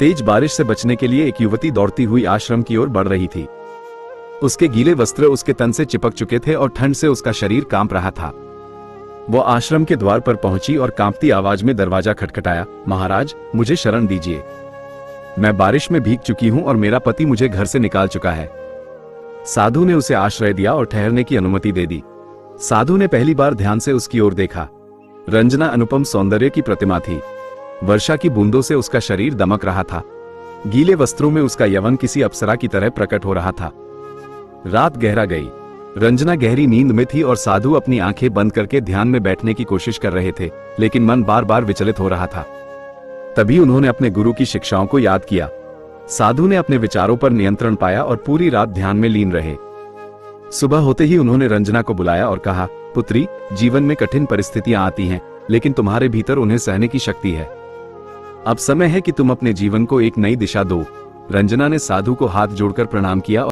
तेज बारिश से बचने के लिए एक युवती दौड़ती हुई आश्रम की ओर बढ़ रही थी। उसके गीले वस्त्र उसके तन से चिपक चुके थे और ठंड से उसका शरीर कांप रहा था। वो आश्रम के द्वार पर पहुंची और कांपती आवाज में दरवाजा खटखटाया। महाराज, मुझे शरण दीजिए। मैं बारिश में भीग चुकी हूं और मेरा पति मुझे घर से निकाल चुका है। साधु ने उसे आश्रय दिया और ठहरने की अनुमति दे दी। साधु ने पहली बार ध्यान से उसकी ओर देखा। रंजना अनुपम सौंदर्य की प्रतिमा थी। वर्षा की बूंदों से उसका शरीर दमक रहा था। गीले वस्त्रों में उसका यौवन किसी अप्सरा की तरह प्रकट हो रहा था। रात गहरा गई। रंजना गहरी नींद में थी और साधु अपनी आंखें बंद करके ध्यान में बैठने की कोशिश कर रहे थे, लेकिन मन बार बार विचलित हो रहा था। तभी उन्होंने अपने गुरु की शिक्षाओं को याद किया। साधु ने अपने विचारों पर नियंत्रण पाया और पूरी रात ध्यान में लीन रहे। सुबह होते ही उन्होंने रंजना को बुलाया और कहा, पुत्री, जीवन में कठिन परिस्थितियां आती हैं, लेकिन तुम्हारे भीतर उन्हें सहने की शक्ति है। अब समय है कि तुम अपने जीवन को एक नई दिशा दो। रंजना ने साधु को हाथ जोड़कर प्रणाम किया